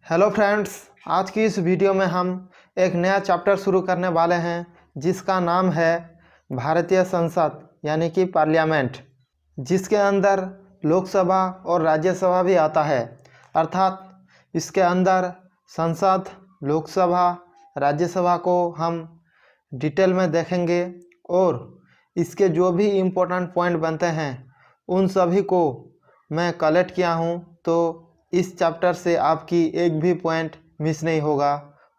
Hello friends, आज की इस वीडियो में हम एक नया चैप्टर शुरू करने वाले हैं जिसका नाम है भारतीय संसद यानी कि पार्लियामेंट, जिसके अंदर लोकसभा और राज्यसभा भी आता है। अर्थात इसके अंदर संसद, लोकसभा, राज्यसभा को हम डिटेल में देखेंगे और इसके जो भी इम्पोर्टेंट पॉइंट बनते हैं उन सभी को मैं कलेक्ट किया हूँ। तो इस चैप्टर से आपकी एक भी पॉइंट मिस नहीं होगा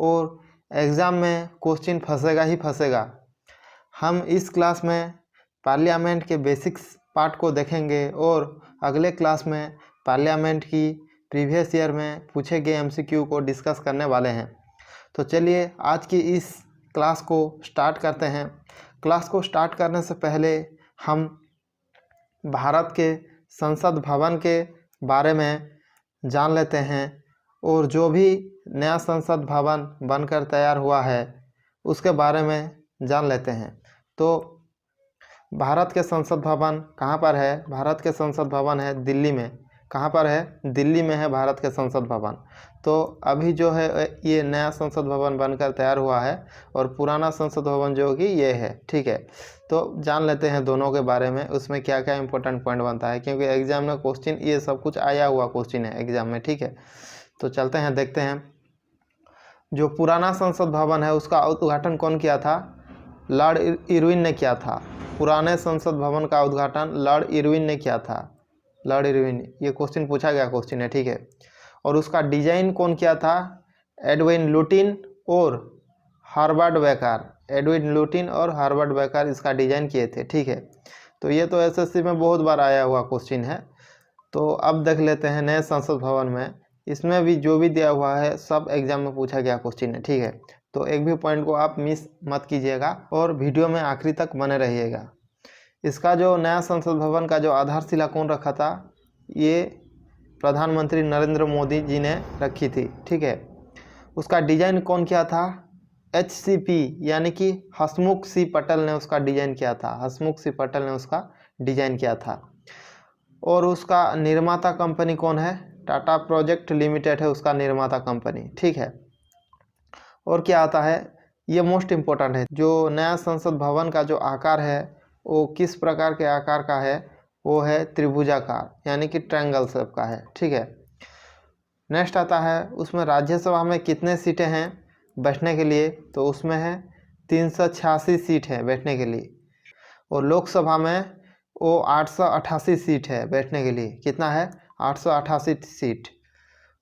और एग्ज़ाम में क्वेश्चन फंसेगा ही फंसेगा। हम इस क्लास में पार्लियामेंट के बेसिक्स पार्ट को देखेंगे और अगले क्लास में पार्लियामेंट की प्रीवियस ईयर में पूछे गए एमसीक्यू को डिस्कस करने वाले हैं। तो चलिए आज की इस क्लास को स्टार्ट करते हैं। क्लास को स्टार्ट करने से पहले हम भारत के संसद भवन के बारे में जान लेते हैं और जो भी नया संसद भवन बनकर तैयार हुआ है उसके बारे में जान लेते हैं। तो भारत के संसद भवन कहाँ पर है? भारत के संसद भवन है दिल्ली में। कहाँ पर है? दिल्ली में है भारत के संसद भवन। तो अभी जो है ये नया संसद भवन बनकर तैयार हुआ है और पुराना संसद भवन जो कि ये है। ठीक है, तो जान लेते हैं दोनों के बारे में, उसमें क्या क्या इंपॉर्टेंट पॉइंट बनता है, क्योंकि एग्जाम में क्वेश्चन ये सब कुछ आया हुआ क्वेश्चन है एग्जाम में। ठीक है, तो चलते हैं देखते हैं। जो पुराना संसद भवन है उसका उद्घाटन कौन किया था? लॉर्ड इरविन ने किया था। पुराने संसद भवन का उद्घाटन लॉर्ड इरविन ने किया था। लॉर्ड इरविन, ये क्वेश्चन पूछा गया क्वेश्चन है। ठीक है, और उसका डिजाइन कौन किया था? एडविन लुटिन और हार्वर्ड बेकर। एडविन लुटिन और हार्वर्ड बेकर इसका डिजाइन किए थे। ठीक है, तो ये तो एसएससी में बहुत बार आया हुआ क्वेश्चन है। तो अब देख लेते हैं नए संसद भवन में, इसमें भी जो भी दिया हुआ है सब एग्जाम में पूछा गया क्वेश्चन है। ठीक है, तो एक भी पॉइंट को आप मिस मत कीजिएगा और वीडियो में आखिरी तक बने रहिएगा। इसका जो नया संसद भवन का जो आधारशिला कौन रखा था? ये प्रधानमंत्री नरेंद्र मोदी जी ने रखी थी। ठीक है, उसका डिजाइन कौन किया था? HCP यानी कि हसमुख सी पटेल ने उसका डिजाइन किया था। हसमुख सी पटेल ने उसका डिजाइन किया था। और उसका निर्माता कंपनी कौन है? टाटा प्रोजेक्ट लिमिटेड है उसका निर्माता कंपनी। ठीक है, और क्या आता है? ये मोस्ट इम्पोर्टेंट है। जो नया संसद भवन का जो आकार है वो किस प्रकार के आकार का है? वो है त्रिभुजाकार यानी कि ट्रायंगल शेप का है। ठीक है, नेक्स्ट आता है उसमें राज्यसभा में कितने सीटें हैं बैठने के लिए? तो उसमें है 386 सीट है बैठने के लिए। और लोकसभा में वो 888 सीट है बैठने के लिए। कितना है? 888 सीट।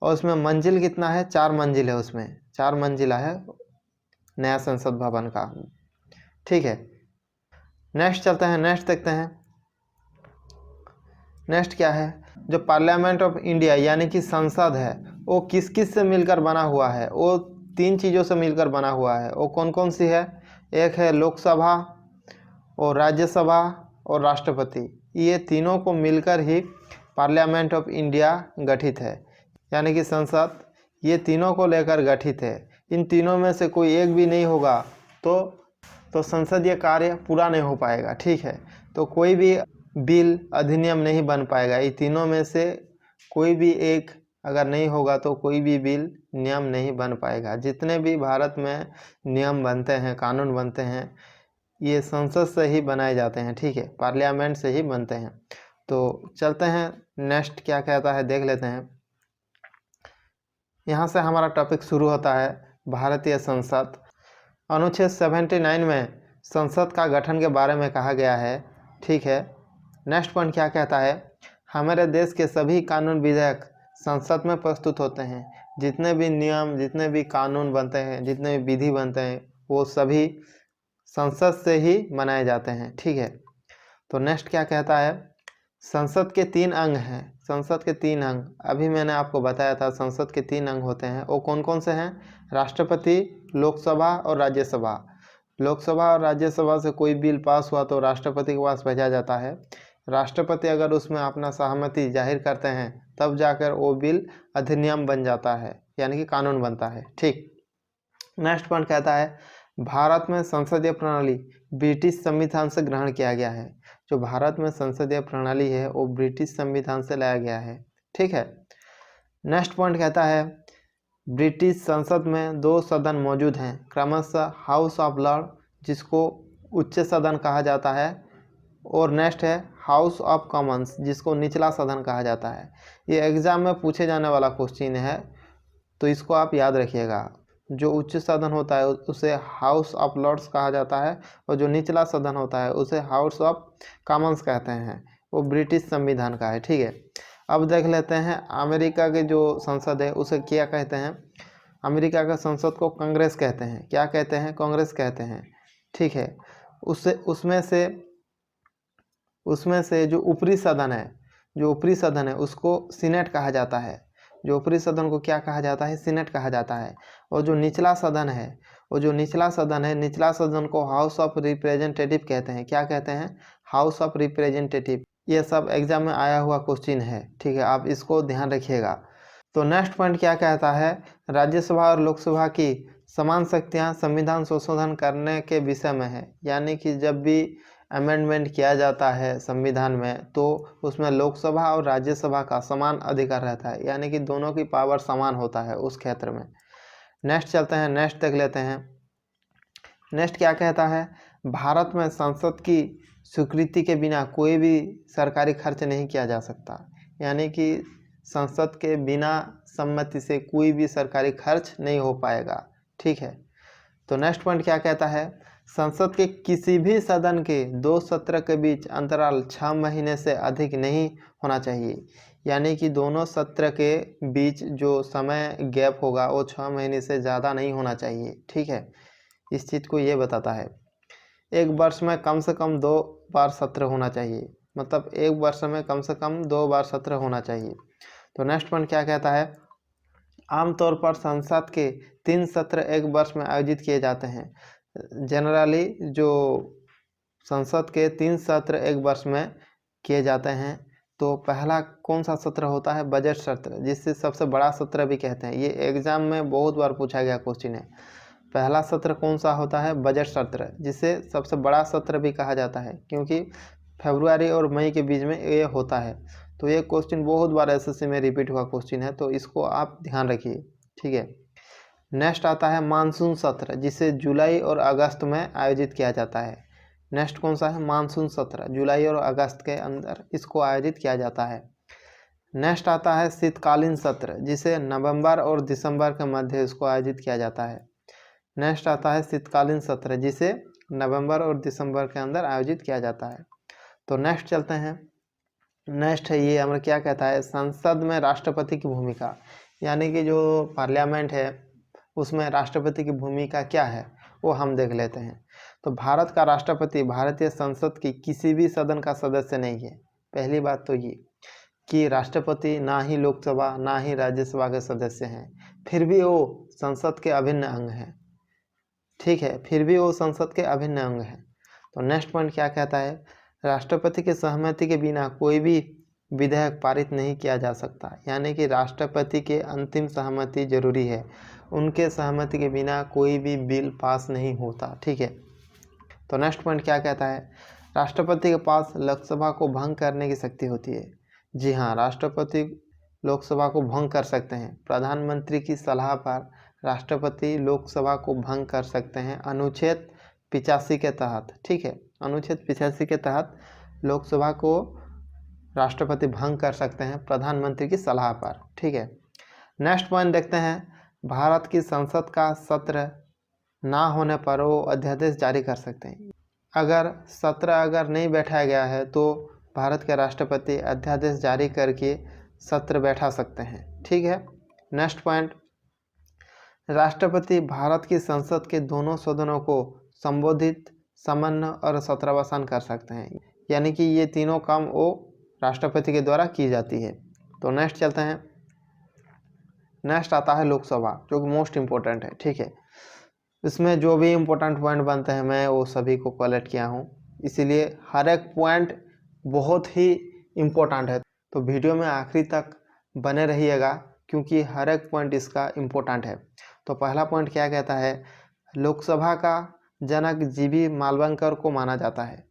और उसमें मंजिल कितना है? 4 मंजिल है, उसमें 4 मंजिला है नया संसद भवन का। ठीक है, नेक्स्ट चलते हैं, नेक्स्ट देखते हैं। नेक्स्ट क्या है? जो पार्लियामेंट ऑफ इंडिया यानी कि संसद है वो किस किस से मिलकर बना हुआ है? वो 3 चीज़ों से मिलकर बना हुआ है। वो कौन कौन सी है? एक है लोकसभा और राज्यसभा और राष्ट्रपति। ये तीनों को मिलकर ही पार्लियामेंट ऑफ इंडिया गठित है यानी कि संसद ये तीनों को लेकर गठित है। इन तीनों में से कोई एक भी नहीं होगा तो संसदीय कार्य पूरा नहीं हो पाएगा। ठीक है, तो कोई भी बिल अधिनियम नहीं बन पाएगा। ये तीनों में से कोई भी एक अगर नहीं होगा तो कोई भी बिल नियम नहीं बन पाएगा। जितने भी भारत में नियम बनते हैं, कानून बनते हैं, ये संसद से ही बनाए जाते हैं। ठीक है, पार्लियामेंट से ही बनते हैं। तो चलते हैं नेक्स्ट क्या कहता है देख लेते हैं। यहाँ से हमारा टॉपिक शुरू होता है भारतीय संसद। अनुच्छेद 79 में संसद का गठन के बारे में कहा गया है। ठीक है, नेक्स्ट पॉइंट क्या कहता है? हमारे देश के सभी कानून विधेयक संसद में प्रस्तुत होते हैं। जितने भी नियम, जितने भी कानून बनते हैं, जितने भी विधि बनते हैं वो सभी संसद से ही बनाए जाते हैं। ठीक है, तो नेक्स्ट क्या कहता है? संसद के 3 अंग हैं। संसद के 3 अंग अभी मैंने आपको बताया था। संसद के 3 अंग होते हैं, वो कौन कौन से हैं? राष्ट्रपति, लोकसभा और राज्यसभा। लोकसभा और राज्यसभा से कोई बिल पास हुआ तो राष्ट्रपति के पास भेजा जाता है। राष्ट्रपति अगर उसमें अपना सहमति जाहिर करते हैं तब जाकर वो बिल अधिनियम बन जाता है यानी कि कानून बनता है। ठीक, नेक्स्ट पॉइंट कहता है भारत में संसदीय प्रणाली ब्रिटिश संविधान से ग्रहण किया गया है। जो भारत में संसदीय प्रणाली है वो ब्रिटिश संविधान से लाया गया है। ठीक है, नेक्स्ट पॉइंट कहता है ब्रिटिश संसद में 2 सदन मौजूद हैं, क्रमशः हाउस ऑफ लॉर्ड जिसको उच्च सदन कहा जाता है, और नेक्स्ट है हाउस ऑफ कॉमन्स जिसको निचला सदन कहा जाता है। ये एग्ज़ाम में पूछे जाने वाला क्वेश्चन है, तो इसको आप याद रखिएगा। जो उच्च सदन होता है उसे हाउस ऑफ लॉर्ड्स कहा जाता है, और जो निचला सदन होता है उसे हाउस ऑफ कॉमन्स कहते हैं। वो ब्रिटिश संविधान का है, ठीक है। अब देख लेते हैं अमेरिका के जो संसद है उसे क्या कहते हैं। अमेरिका का संसद को कांग्रेस कहते हैं। क्या कहते हैं? कांग्रेस कहते हैं, ठीक है। उसमें से जो ऊपरी सदन है उसको सीनेट कहा जाता है। जो ऊपरी सदन को क्या कहा जाता है? सीनेट कहा जाता है। और जो निचला सदन है निचला सदन को हाउस ऑफ रिप्रेजेंटेटिव कहते हैं। क्या कहते हैं? House of representative. ये सब एग्जाम में आया हुआ क्वेश्चन है, ठीक है, आप इसको ध्यान रखिएगा। तो नेक्स्ट पॉइंट क्या कहता है? राज्यसभा और लोकसभा की समान शक्तियां संविधान संशोधन करने के विषय में है। यानी कि जब भी अमेंडमेंट किया जाता है संविधान में तो उसमें लोकसभा और राज्यसभा का समान अधिकार रहता है, यानी कि दोनों की पावर समान होता है उस क्षेत्र में। नेक्स्ट चलते हैं, नेक्स्ट देख लेते हैं। नेक्स्ट क्या कहता है? भारत में संसद की स्वीकृति के बिना कोई भी सरकारी खर्च नहीं किया जा सकता। यानी कि संसद के बिना सम्मति से कोई भी सरकारी खर्च नहीं हो पाएगा, ठीक है। तो नेक्स्ट पॉइंट क्या कहता है? संसद के किसी भी सदन के 2 सत्र के बीच अंतराल 6 महीने से अधिक नहीं होना चाहिए। यानी कि दोनों सत्र के बीच जो समय गैप होगा वो 6 महीने से ज़्यादा नहीं होना चाहिए, ठीक है। इस चीज़ को ये बताता है। एक वर्ष में कम से कम 2 बार सत्र होना चाहिए, मतलब एक वर्ष में कम से कम 2 बार सत्र होना चाहिए। तो नेक्स्ट पॉइंट क्या कहता है? आमतौर पर संसद के 3 सत्र एक वर्ष में आयोजित किए जाते हैं। जनरली जो संसद के 3 सत्र एक वर्ष में किए जाते हैं। तो पहला कौन सा सत्र होता है? बजट सत्र, जिससे सबसे बड़ा सत्र भी कहते हैं। ये एग्जाम में बहुत बार पूछा गया क्वेश्चन है। पहला सत्र कौन सा होता है? बजट सत्र, जिसे सबसे बड़ा सत्र भी कहा जाता है, क्योंकि फरवरी और मई के बीच में ये होता है। तो ये क्वेश्चन बहुत बार एसएससी में रिपीट हुआ क्वेश्चन है, तो इसको आप ध्यान रखिए, ठीक है। नेक्स्ट आता है मानसून सत्र, जिसे जुलाई और अगस्त में आयोजित किया जाता है। नेक्स्ट कौन सा है? मानसून सत्र, जुलाई और अगस्त के अंदर इसको आयोजित किया जाता है। नेक्स्ट आता है शीतकालीन सत्र, जिसे नवंबर और दिसंबर के मध्य इसको आयोजित किया जाता है। नेक्स्ट आता है शीतकालीन सत्र, जिसे नवंबर और दिसंबर के अंदर आयोजित किया जाता है। तो नेक्स्ट चलते हैं। नेक्स्ट है ये हमें क्या कहता है? संसद में राष्ट्रपति की भूमिका, यानी कि जो पार्लियामेंट है उसमें राष्ट्रपति की भूमिका क्या है वो हम देख लेते हैं। तो भारत का राष्ट्रपति भारतीय संसद की किसी भी सदन का सदस्य नहीं है। पहली बात तो ये कि राष्ट्रपति ना ही लोकसभा ना ही राज्यसभा के सदस्य हैं, फिर भी वो संसद के अभिन्न अंग हैं, ठीक है, फिर भी वो संसद के अभिन्न अंग हैं। तो नेक्स्ट पॉइंट क्या कहता है? राष्ट्रपति की सहमति के बिना कोई भी विधेयक पारित नहीं किया जा सकता। यानी कि राष्ट्रपति के अंतिम सहमति जरूरी है, उनके सहमति के बिना कोई भी बिल पास नहीं होता, ठीक है। तो नेक्स्ट पॉइंट क्या कहता है? राष्ट्रपति के पास लोकसभा को भंग करने की शक्ति होती है। जी हाँ, राष्ट्रपति लोकसभा को भंग कर सकते हैं। प्रधानमंत्री की सलाह पर राष्ट्रपति लोकसभा को भंग कर सकते हैं अनुच्छेद 85 के तहत, ठीक है। अनुच्छेद 85 के तहत लोकसभा को राष्ट्रपति भंग कर सकते हैं प्रधानमंत्री की सलाह पर, ठीक है। नेक्स्ट पॉइंट देखते हैं। भारत की संसद का सत्र ना होने पर वो अध्यादेश जारी कर सकते हैं। अगर सत्र नहीं बैठाया गया है तो भारत के राष्ट्रपति अध्यादेश जारी करके सत्र बैठा सकते हैं, ठीक है। नेक्स्ट पॉइंट, राष्ट्रपति भारत की संसद के दोनों सदनों को संबोधित, समन्वय और सत्रावसान कर सकते हैं। यानी कि ये तीनों काम वो राष्ट्रपति के द्वारा की जाती है। तो नेक्स्ट चलते हैं। नेक्स्ट आता है लोकसभा, जो कि मोस्ट इम्पोर्टेंट है, ठीक है। इसमें जो भी इम्पोर्टेंट पॉइंट बनते हैं मैं वो सभी को कलेक्ट किया हूँ, इसीलिए हर एक पॉइंट बहुत ही इम्पोर्टेंट है। तो वीडियो में आखिरी तक बने रहिएगा, क्योंकि हर एक पॉइंट इसका इम्पोर्टेंट है। तो पहला पॉइंट क्या कहता है? लोकसभा का जनक जीबी मालवंकर को माना जाता है।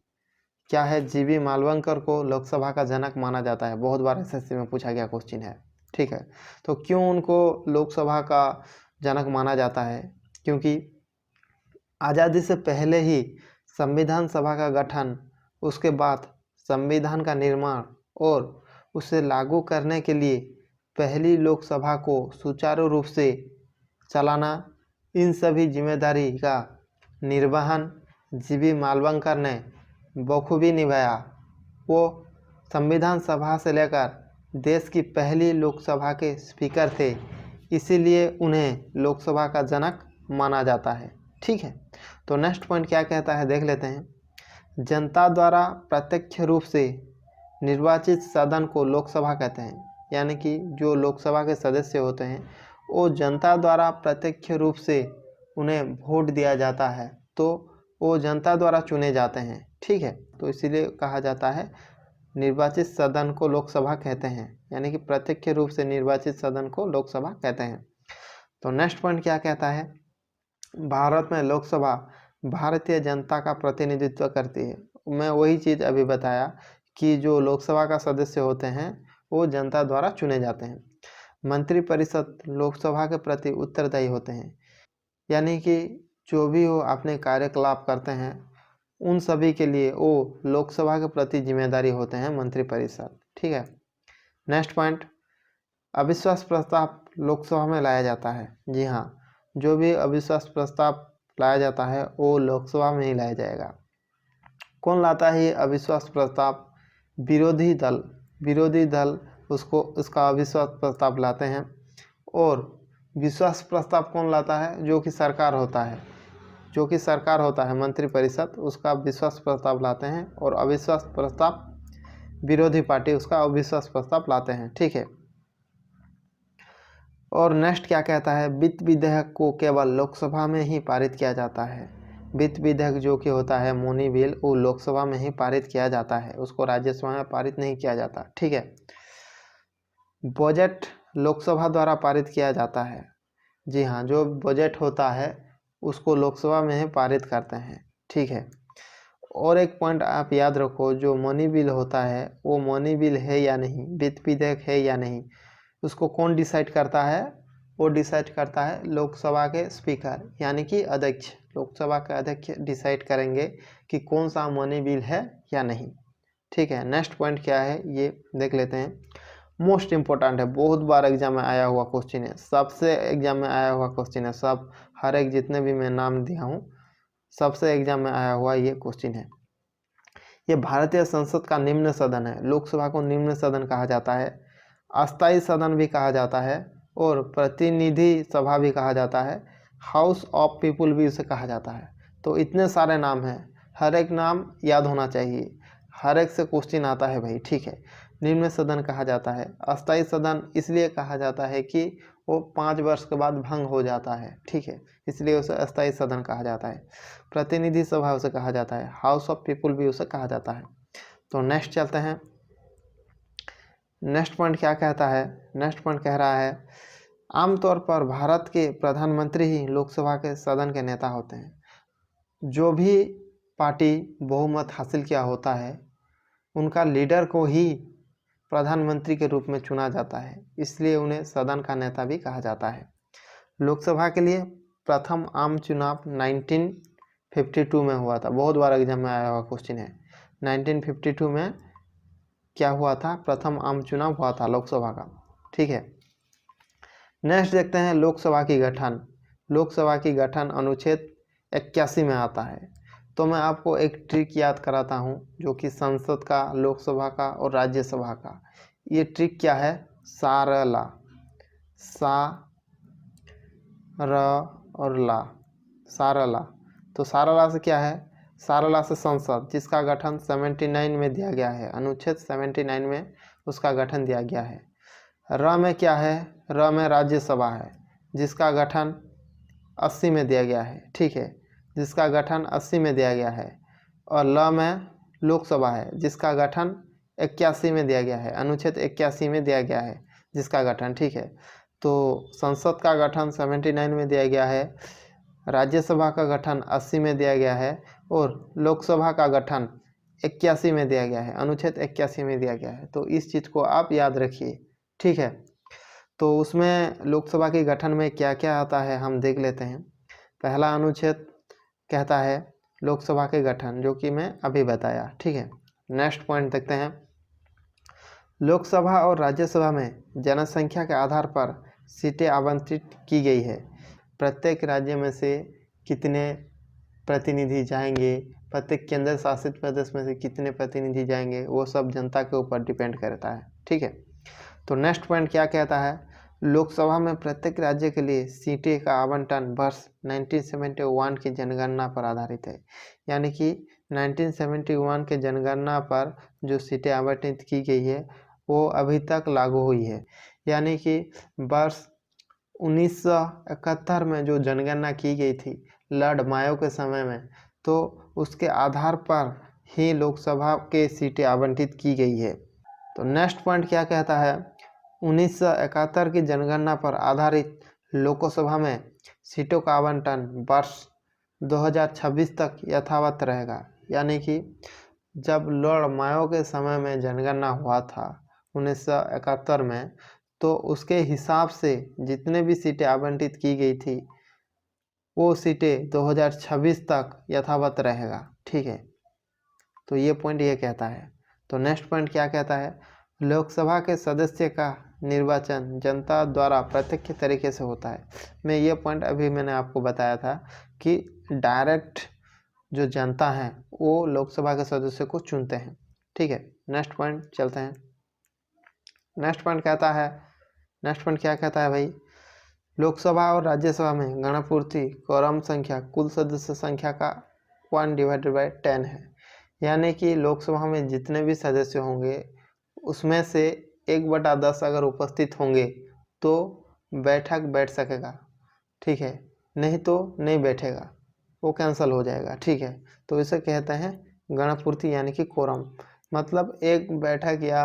क्या है? जीबी मालवंकर को लोकसभा का जनक माना जाता है। बहुत बार एसएससी में पूछा गया क्वेश्चन है। ठीक है। तो क्यों उनको लोकसभा का जनक माना जाता है? क्योंकि आज़ादी से पहले ही संविधान सभा का गठन, उसके बाद संविधान का निर्माण और उसे लागू करने के लिए पहली लोकसभा को सुचारू रूप से चलाना, इन सभी जिम्मेदारी का निर्वहन जीवी मालवंकर ने बखूबी निभाया। वो संविधान सभा से लेकर देश की पहली लोकसभा के स्पीकर थे, इसीलिए उन्हें लोकसभा का जनक माना जाता है। ठीक है, तो नेक्स्ट पॉइंट क्या कहता है देख लेते हैं। जनता द्वारा प्रत्यक्ष रूप से निर्वाचित सदन को लोकसभा कहते हैं, यानी कि जो लोकसभा के सदस्य होते हैं वो जनता द्वारा प्रत्यक्ष रूप से उन्हें वोट दिया जाता है, तो वो जनता द्वारा चुने जाते हैं। ठीक है, तो इसीलिए कहा जाता है निर्वाचित सदन को लोकसभा कहते हैं, यानी कि प्रत्यक्ष रूप से निर्वाचित सदन को लोकसभा कहते हैं। तो नेक्स्ट पॉइंट क्या कहता है, भारत में लोकसभा भारतीय जनता का प्रतिनिधित्व करती है। मैं वही चीज़ अभी बताया कि जो लोकसभा का सदस्य होते हैं वो जनता द्वारा चुने जाते हैं। मंत्रिपरिषद लोकसभा के प्रति उत्तरदायी होते हैं, यानी कि जो भी वो अपने कार्यकलाप करते हैं उन सभी के लिए वो लोकसभा के प्रति जिम्मेदारी होते हैं मंत्रिपरिषद। ठीक है, नेक्स्ट पॉइंट, अविश्वास प्रस्ताव लोकसभा में लाया जाता है। जी हाँ, जो भी अविश्वास प्रस्ताव लाया जाता है वो लोकसभा में ही लाया जाएगा। कौन लाता है ये अविश्वास प्रस्ताव? विरोधी दल उसका अविश्वास प्रस्ताव लाते हैं। और विश्वास प्रस्ताव कौन लाता है? जो कि सरकार होता है मंत्रिपरिषद, उसका विश्वास प्रस्ताव लाते हैं। और अविश्वास प्रस्ताव विरोधी पार्टी उसका अविश्वास प्रस्ताव लाते हैं। ठीक है, और नेक्स्ट क्या कहता है, वित्त विधेयक को केवल लोकसभा में ही पारित किया जाता है। वित्त विधेयक जो कि होता है मोनी बिल, वो लोकसभा में ही पारित किया जाता है, उसको राज्यसभा में पारित नहीं किया जाता। ठीक है, बजट लोकसभा द्वारा पारित किया जाता है। जी हाँ, जो बजट होता है उसको लोकसभा में ही पारित करते हैं। ठीक है, और एक पॉइंट आप याद रखो, जो मनी बिल होता है वो मनी बिल है या नहीं, वित्त विधेयक है या नहीं, उसको कौन डिसाइड करता है? वो डिसाइड करता है लोकसभा के स्पीकर, यानी कि अध्यक्ष। लोकसभा के अध्यक्ष डिसाइड करेंगे कि कौन सा मनी बिल है या नहीं। ठीक है, नेक्स्ट पॉइंट क्या है ये देख लेते हैं। मोस्ट इम्पोर्टेंट है, बहुत बार एग्जाम में आया हुआ क्वेश्चन है, सबसे एग्जाम में आया हुआ क्वेश्चन है, सब हर एक जितने भी मैं नाम दिया हूँ सबसे एग्जाम में आया हुआ ये क्वेश्चन है। ये भारतीय संसद का निम्न सदन है। लोकसभा को निम्न सदन कहा जाता है, अस्थायी सदन भी कहा जाता है और प्रतिनिधि सभा भी कहा जाता है, हाउस ऑफ पीपुल भी उसे कहा जाता है। तो इतने सारे नाम हैं, हर एक नाम याद होना चाहिए, हर एक से क्वेश्चन आता है भाई। ठीक है, निम्न सदन कहा जाता है। अस्थायी सदन इसलिए कहा जाता है कि वो 5 वर्ष के बाद भंग हो जाता है। ठीक है, इसलिए उसे अस्थायी सदन कहा जाता है। प्रतिनिधि सभा उसे कहा जाता है, हाउस ऑफ पीपुल भी उसे कहा जाता है। तो नेक्स्ट चलते हैं। नेक्स्ट पॉइंट क्या कहता है? नेक्स्ट पॉइंट कह रहा है आमतौर पर भारत के प्रधानमंत्री ही लोकसभा के सदन के नेता होते हैं। जो भी पार्टी बहुमत हासिल किया होता है उनका लीडर को ही प्रधानमंत्री के रूप में चुना जाता है, इसलिए उन्हें सदन का नेता भी कहा जाता है। लोकसभा के लिए प्रथम आम चुनाव 1952 में हुआ था। बहुत बार एग्जाम में आया हुआ क्वेश्चन है। 1952 में क्या हुआ था? प्रथम आम चुनाव हुआ था लोकसभा का। ठीक है, नेक्स्ट देखते हैं लोकसभा की गठन। लोकसभा की गठन अनुच्छेद 81 में आता है। तो मैं आपको एक ट्रिक याद कराता हूँ, जो कि संसद का, लोकसभा का और राज्यसभा का। ये ट्रिक क्या है? सारला, सा र और ला, सारला। तो सारला से क्या है? सारला से संसद, जिसका गठन 79 में दिया गया है, अनुच्छेद 79 में उसका गठन दिया गया है। र में क्या है? र में राज्यसभा है, जिसका गठन 80 में दिया गया है। ठीक है, जिसका गठन 80 में दिया गया है। और ल में लोकसभा है, जिसका गठन 81 में दिया गया है, अनुच्छेद 81 में दिया गया है जिसका गठन। ठीक है, तो संसद का गठन 79 में दिया गया है, राज्यसभा का गठन 80 में दिया गया है और लोकसभा का गठन 81 में दिया गया है, अनुच्छेद 81 में दिया गया है। तो इस चीज़ को आप याद रखिए। ठीक है, तो उसमें लोकसभा के गठन में क्या क्या आता है हम देख लेते हैं। पहला अनुच्छेद कहता है लोकसभा के गठन, जो कि मैं अभी बताया, ठीक है। नेक्स्ट पॉइंट देखते हैं। लोकसभा और राज्यसभा में जनसंख्या के आधार पर सीटें आवंटित की गई है। प्रत्येक राज्य में से कितने प्रतिनिधि जाएंगे, प्रत्येक केंद्र शासित प्रदेश में से कितने प्रतिनिधि जाएंगे, वो सब जनता के ऊपर डिपेंड करता है, ठीक है। तो नेक्स्ट पॉइंट क्या कहता है, लोकसभा में प्रत्येक राज्य के लिए सीटें का आवंटन वर्ष 1971 की जनगणना पर आधारित है। यानी कि 1971 के जनगणना पर जो सीटें आवंटित की गई है वो अभी तक लागू हुई है। यानी कि वर्ष 1971 में जो जनगणना की गई थी लॉर्ड मायो के समय में, तो उसके आधार पर ही लोकसभा के सीटें आवंटित की गई है। तो नेक्स्ट पॉइंट क्या कहता है, 1971 की जनगणना पर आधारित लोकसभा में सीटों का आवंटन वर्ष 2026 तक यथावत रहेगा। यानी कि जब लॉर्ड मायो के समय में जनगणना हुआ था 1971 में, तो उसके हिसाब से जितने भी सीटें आवंटित की गई थी वो सीटें 2026 तक यथावत रहेगा, ठीक है। तो ये पॉइंट ये कहता है। तो नेक्स्ट पॉइंट क्या कहता है, लोकसभा के सदस्य का निर्वाचन जनता द्वारा प्रत्यक्ष तरीके से होता है। मैं ये पॉइंट अभी मैंने आपको बताया था कि डायरेक्ट जो जनता है वो लोकसभा के सदस्य को चुनते हैं, ठीक है। नेक्स्ट पॉइंट चलते हैं। नेक्स्ट पॉइंट क्या कहता है भाई, लोकसभा और राज्यसभा में गणपूर्ति कोरम संख्या कुल सदस्य संख्या का 1/10 है। यानी कि लोकसभा में जितने भी सदस्य होंगे उसमें से 1/10 अगर उपस्थित होंगे तो बैठक बैठ सकेगा, ठीक है, नहीं तो नहीं बैठेगा, वो कैंसिल हो जाएगा, ठीक है। तो इसे कहते हैं गणपूर्ति यानी कि कोरम। मतलब एक बैठक या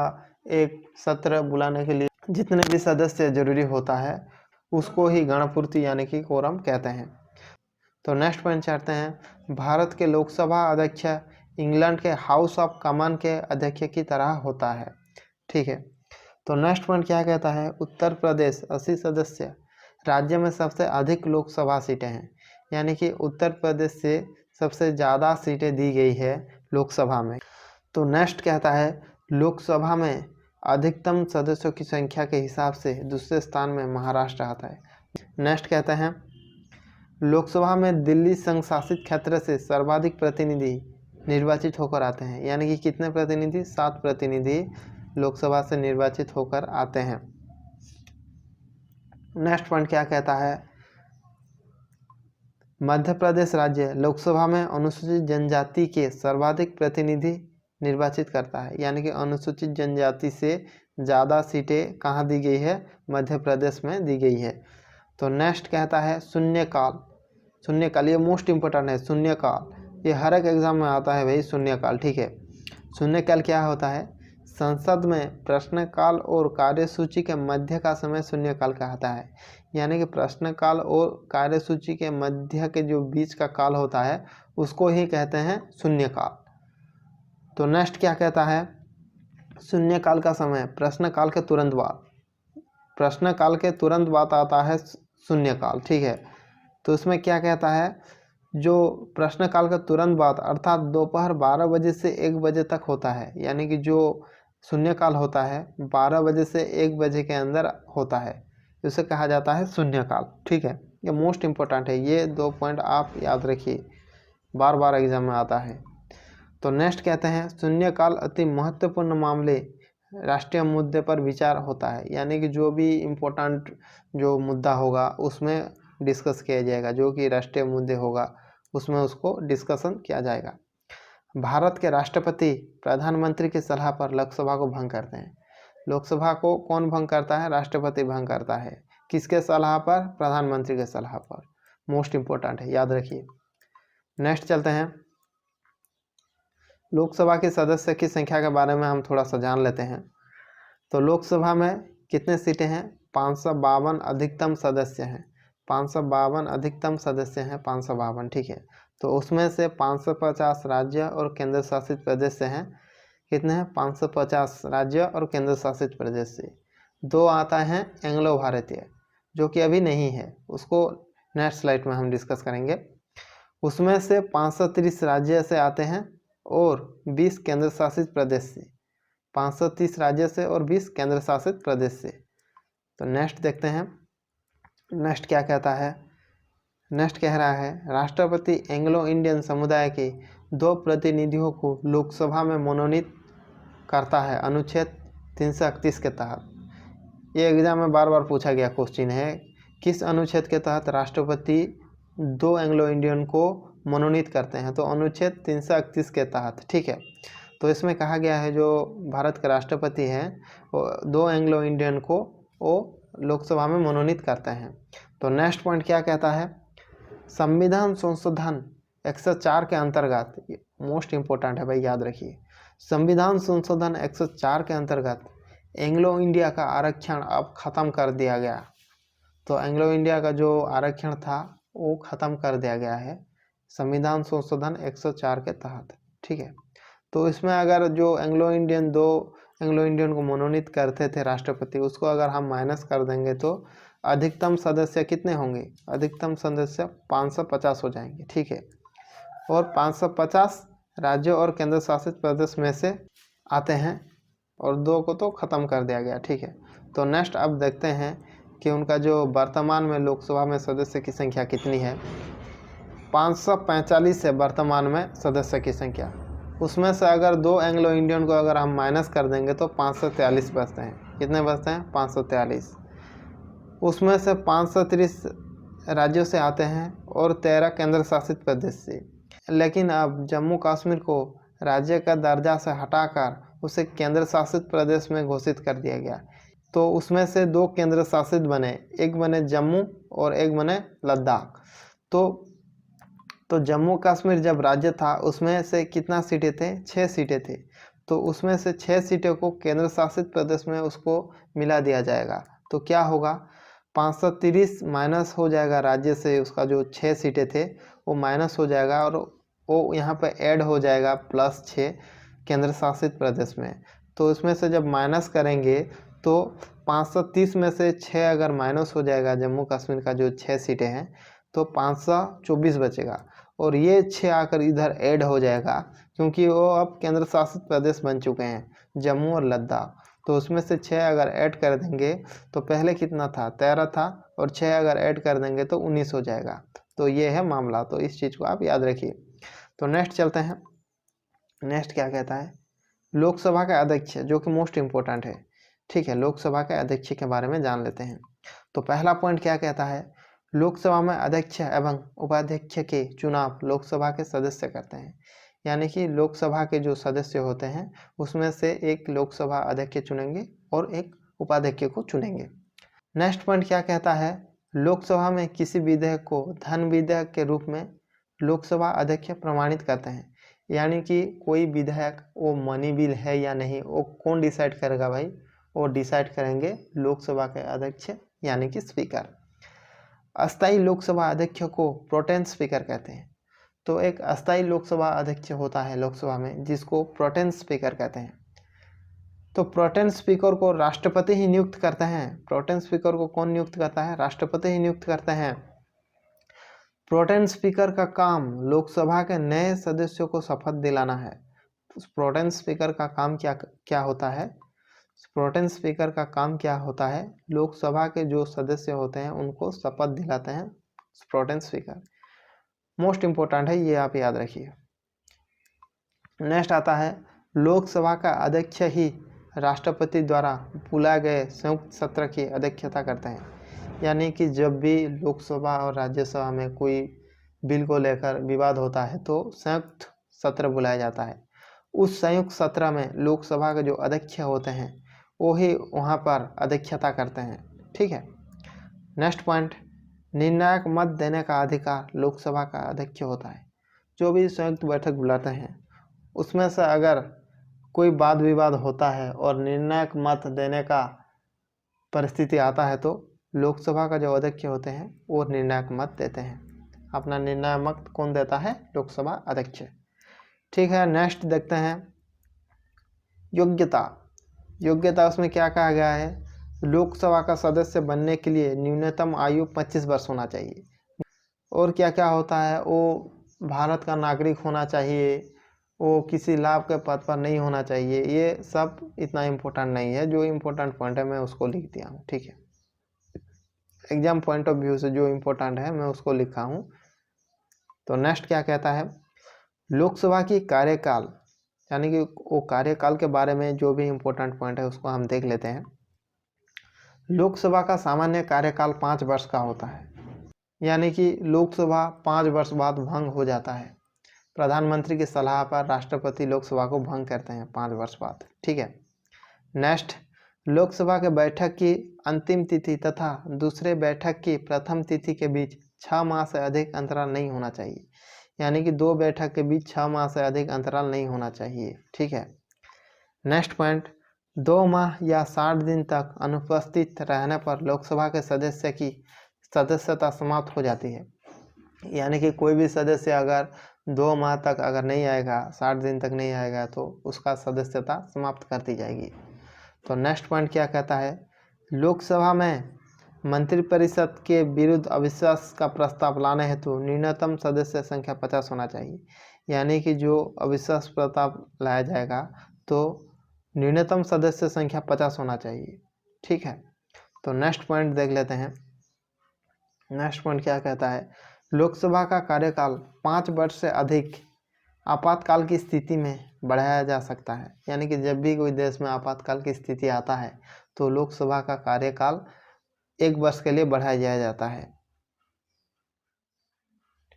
एक सत्र बुलाने के लिए जितने भी सदस्य जरूरी होता है उसको ही गणपूर्ति यानी कि कोरम कहते हैं। तो नेक्स्ट पॉइंट चलते हैं। भारत के लोकसभा अध्यक्ष इंग्लैंड के हाउस ऑफ कॉमन के अध्यक्ष की तरह होता है, ठीक है। तो नेक्स्ट पॉइंट क्या कहता है, उत्तर प्रदेश 80 सदस्य राज्य में सबसे अधिक लोकसभा सीटें हैं। यानी कि उत्तर प्रदेश से सबसे ज़्यादा सीटें दी गई है लोकसभा में। तो नेक्स्ट कहता है लोकसभा में अधिकतम सदस्यों की संख्या के हिसाब से दूसरे स्थान में महाराष्ट्र आता है। नेक्स्ट कहते हैं लोकसभा में दिल्ली संघ शासित क्षेत्र से सर्वाधिक प्रतिनिधि निर्वाचित होकर आते हैं। यानी कि कितने प्रतिनिधि, 7 प्रतिनिधि लोकसभा से निर्वाचित होकर आते हैं। नेक्स्ट पॉइंट क्या कहता है, मध्य प्रदेश राज्य लोकसभा में अनुसूचित जनजाति के सर्वाधिक प्रतिनिधि निर्वाचित करता है। यानी कि अनुसूचित जनजाति से ज़्यादा सीटें कहाँ दी गई है, मध्य प्रदेश में दी गई है। तो नेक्स्ट कहता है शून्यकाल, ये मोस्ट इम्पोर्टेंट है। शून्यकाल ये हर एक एग्जाम में आता है भाई, शून्यकाल, ठीक है। शून्यकाल क्या होता है, संसद में प्रश्नकाल और कार्यसूची के मध्य का समय शून्यकाल कहता है। यानी कि प्रश्नकाल और कार्यसूची के मध्य के जो बीच का काल होता है उसको ही कहते हैं शून्यकाल। तो नेक्स्ट क्या कहता है, शून्यकाल का समय प्रश्नकाल के तुरंत बाद आता है शून्यकाल, ठीक है। तो इसमें क्या कहता है, जो प्रश्नकाल का तुरंत बाद अर्थात दोपहर 12 बजे से 1 बजे तक होता है। यानी कि जो शून्यकाल होता है 12 बजे से 1 बजे के अंदर होता है, इसे कहा जाता है शून्यकाल, ठीक है। ये मोस्ट इम्पोर्टेंट है, ये 2 पॉइंट आप याद रखिए, बार बार एग्जाम में आता है। तो नेक्स्ट कहते हैं शून्यकाल अति महत्वपूर्ण मामले राष्ट्रीय मुद्दे पर विचार होता है। यानी कि जो भी इम्पोर्टेंट जो मुद्दा होगा उसमें डिस्कस किया जाएगा, जो कि राष्ट्रीय मुद्दे होगा उसमें उसको डिस्कशन किया जाएगा। भारत के राष्ट्रपति प्रधानमंत्री की सलाह पर लोकसभा को भंग करते हैं। लोकसभा को कौन भंग करता है, राष्ट्रपति भंग करता है। किसके सलाह पर, प्रधानमंत्री के सलाह पर। मोस्ट इम्पोर्टेंट है, याद रखिए। नेक्स्ट चलते हैं, लोकसभा के सदस्य की संख्या के बारे में हम थोड़ा सा जान लेते हैं। तो लोकसभा में कितने सीटें हैं, 552 अधिकतम सदस्य हैं। 552 अधिकतम सदस्य हैं, 552, ठीक है। तो उसमें से 550 राज्य और केंद्र शासित प्रदेश से हैं। कितने हैं, 550 राज्य और केंद्र शासित प्रदेश से। दो आता है एंग्लो भारतीय, जो कि अभी नहीं है, उसको नेक्स्ट स्लाइड में हम डिस्कस करेंगे। उसमें से 530 राज्य से आते हैं और 20 केंद्र शासित प्रदेश से, 530 राज्य से और 20 केंद्र शासित प्रदेश से। तो नेक्स्ट देखते हैं, नेक्स्ट क्या कहता है। नेक्स्ट कह रहा है राष्ट्रपति एंग्लो इंडियन समुदाय के 2 प्रतिनिधियों को लोकसभा में मनोनीत करता है अनुच्छेद 331 के तहत। ये एग्जाम में बार बार पूछा गया क्वेश्चन है, किस अनुच्छेद के तहत राष्ट्रपति 2 एंग्लो इंडियन को मनोनीत करते हैं। तो अनुच्छेद 331 के तहत, ठीक है। तो इसमें कहा गया है जो भारत के राष्ट्रपति हैं वो 2 एंग्लो इंडियन को वो लोकसभा में मनोनीत करते हैं। तो नेक्स्ट पॉइंट क्या कहता है, संविधान संशोधन 104 के अंतर्गत, मोस्ट इम्पोर्टेंट है भाई, याद रखिए, संविधान संशोधन 104 के अंतर्गत एंग्लो इंडिया का आरक्षण अब ख़त्म कर दिया गया। तो एंग्लो इंडिया का जो आरक्षण था वो ख़त्म कर दिया गया है संविधान संशोधन 104 के तहत, ठीक है। तो इसमें अगर जो एंग्लो इंडियन 2 एंग्लो इंडियन को मनोनीत करते थे राष्ट्रपति, उसको अगर हम माइनस कर देंगे तो अधिकतम सदस्य कितने होंगे, अधिकतम सदस्य 550 हो जाएंगे, ठीक है। और 550 राज्यों और केंद्र शासित प्रदेश में से आते हैं और 2 को तो ख़त्म कर दिया गया, ठीक है। तो नेक्स्ट अब देखते हैं कि उनका जो वर्तमान में लोकसभा में सदस्य की संख्या कितनी है। 545 है वर्तमान में सदस्य की संख्या। उसमें से अगर 2 एंग्लो इंडियन को अगर हम माइनस कर देंगे तो 543 बचते हैं। कितने बचते हैं, 543। उसमें से 530 राज्यों से आते हैं और 13 केंद्र शासित प्रदेश से। लेकिन अब जम्मू कश्मीर को राज्य का दर्जा से हटाकर उसे केंद्र शासित प्रदेश में घोषित कर दिया गया। तो उसमें से 2 केंद्र शासित बने, एक बने जम्मू और एक बने लद्दाख। तो जम्मू कश्मीर जब राज्य था उसमें से कितना सीटें थे, 6 सीटें थे। तो उसमें से 6 सीटें को केंद्र शासित प्रदेश में उसको मिला दिया जाएगा। तो क्या होगा, 530 माइनस हो जाएगा राज्य से, उसका जो 6 सीटें थे वो माइनस हो जाएगा और वो यहाँ पे ऐड हो जाएगा +6 केंद्र शासित प्रदेश में। तो इसमें से जब माइनस करेंगे तो 530 में से 6 अगर माइनस हो जाएगा जम्मू कश्मीर का जो 6 सीटें हैं तो 524 बचेगा और ये 6 आकर इधर ऐड हो जाएगा क्योंकि वो अब केंद्र शासित प्रदेश बन चुके हैं जम्मू और लद्दाख। तो उसमें से 6 अगर ऐड कर देंगे तो पहले कितना था, 13 था, और 6 अगर ऐड कर देंगे तो 19 हो जाएगा। तो ये है मामला, तो इस चीज़ को आप याद रखिए। तो नेक्स्ट चलते हैं। नेक्स्ट क्या कहता है, लोकसभा का अध्यक्ष, जो कि मोस्ट इम्पोर्टेंट है, ठीक है। लोकसभा के अध्यक्ष के बारे में जान लेते हैं। तो पहला पॉइंट क्या कहता है, लोकसभा में अध्यक्ष एवं उपाध्यक्ष के चुनाव लोकसभा के सदस्य करते हैं। यानी कि लोकसभा के जो सदस्य होते हैं उसमें से एक लोकसभा अध्यक्ष चुनेंगे और एक उपाध्यक्ष को चुनेंगे। नेक्स्ट पॉइंट क्या कहता है, लोकसभा में किसी विधेयक को धन विधेयक के रूप में लोकसभा अध्यक्ष प्रमाणित करते हैं। यानी कि कोई विधेयक वो मनी बिल है या नहीं, वो कौन डिसाइड करेगा भाई, वो डिसाइड करेंगे लोकसभा के अध्यक्ष यानी कि स्पीकर। अस्थायी लोकसभा अध्यक्ष को प्रोटेम स्पीकर कहते हैं। तो एक अस्थायी लोकसभा अध्यक्ष होता है लोकसभा में जिसको प्रोटेम स्पीकर कहते हैं। तो प्रोटेम स्पीकर को राष्ट्रपति ही नियुक्त करते हैं। प्रोटेम स्पीकर को कौन नियुक्त करता है, राष्ट्रपति ही नियुक्त करते हैं। प्रोटेम स्पीकर का काम लोकसभा के नए सदस्यों को शपथ दिलाना है। प्रोटेम स्पीकर का काम क्या होता है, प्रोटेम स्पीकर का काम क्या होता है, लोकसभा के जो सदस्य होते हैं उनको शपथ दिलाते हैं प्रोटेम स्पीकर। मोस्ट इम्पोर्टेंट है, ये आप याद रखिए। नेक्स्ट आता है, लोकसभा का अध्यक्ष ही राष्ट्रपति द्वारा बुलाए गए संयुक्त सत्र की अध्यक्षता करते हैं। यानी कि जब भी लोकसभा और राज्यसभा में कोई बिल को लेकर विवाद होता है तो संयुक्त सत्र बुलाया जाता है। उस संयुक्त सत्र में लोकसभा के जो अध्यक्ष होते हैं वो ही वहाँ पर अध्यक्षता करते हैं, ठीक है। नेक्स्ट पॉइंट, निर्णायक मत देने का अधिकार लोकसभा का अध्यक्ष होता है। जो भी संयुक्त बैठक बुलाते हैं उसमें से अगर कोई वाद विवाद होता है और निर्णायक मत देने का परिस्थिति आता है तो लोकसभा का जो अध्यक्ष होते हैं वो निर्णायक मत देते हैं। अपना निर्णायक मत कौन देता है, लोकसभा अध्यक्ष, ठीक है। नेक्स्ट देखते हैं, योग्यता। योग्यता उसमें क्या कहा गया है, लोकसभा का सदस्य बनने के लिए न्यूनतम आयु 25 वर्ष होना चाहिए। और क्या क्या होता है, वो भारत का नागरिक होना चाहिए, वो किसी लाभ के पद पर नहीं होना चाहिए। ये सब इतना इम्पोर्टेंट नहीं है, जो इम्पोर्टेंट पॉइंट है मैं उसको लिख दिया हूँ, ठीक है। एग्जाम पॉइंट ऑफ व्यू से जो इम्पोर्टेंट है मैं उसको लिखा हूँ। तो नेक्स्ट क्या कहता है, लोकसभा की कार्यकाल, यानी कि वो कार्यकाल के बारे में जो भी इम्पोर्टेंट पॉइंट है उसको हम देख लेते हैं। लोकसभा का सामान्य कार्यकाल 5 वर्ष का होता है, यानी कि लोकसभा 5 वर्ष बाद भंग हो जाता है। प्रधानमंत्री की सलाह पर राष्ट्रपति लोकसभा को भंग करते हैं 5 वर्ष बाद, ठीक है। नेक्स्ट, लोकसभा के बैठक की अंतिम तिथि तथा दूसरे बैठक की प्रथम तिथि के बीच 6 माह से अधिक अंतराल नहीं होना चाहिए, यानी कि 2 बैठक के बीच 6 माह से अधिक अंतराल नहीं होना चाहिए, ठीक है। नेक्स्ट पॉइंट, 2 माह या 60 दिन तक अनुपस्थित रहने पर लोकसभा के सदस्य की सदस्यता समाप्त हो जाती है, यानी कि कोई भी सदस्य अगर 2 माह तक अगर नहीं आएगा, 60 दिन तक नहीं आएगा, तो उसका सदस्यता समाप्त कर दी जाएगी। तो नेक्स्ट पॉइंट क्या कहता है, लोकसभा में मंत्रिपरिषद के विरुद्ध अविश्वास का प्रस्ताव लाने हेतु न्यूनतम सदस्य संख्या 50 होना चाहिए, यानी कि जो अविश्वास प्रस्ताव लाया जाएगा तो न्यूनतम सदस्य संख्या 50 होना चाहिए, ठीक है। तो नेक्स्ट पॉइंट देख लेते हैं। नेक्स्ट पॉइंट क्या कहता है, लोकसभा का कार्यकाल 5 वर्ष से अधिक आपातकाल की स्थिति में बढ़ाया जा सकता है, यानी कि जब भी कोई देश में आपातकाल की स्थिति आता है तो लोकसभा का कार्यकाल 1 वर्ष के लिए बढ़ाया दिया जाता है,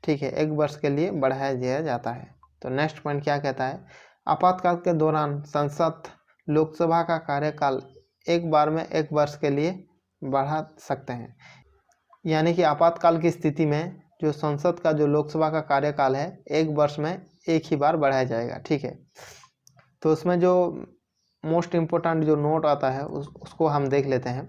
ठीक है, 1 वर्ष के लिए बढ़ाया दिया जाता है। तो नेक्स्ट पॉइंट क्या कहता है, आपातकाल के दौरान संसद लोकसभा का कार्यकाल एक बार में 1 वर्ष के लिए बढ़ा सकते हैं, यानी कि आपातकाल की स्थिति में जो संसद का जो लोकसभा का कार्यकाल है 1 वर्ष में एक ही बार बढ़ाया जाएगा, ठीक है। तो उसमें जो मोस्ट इम्पोर्टेंट जो नोट आता है उसको हम देख लेते हैं।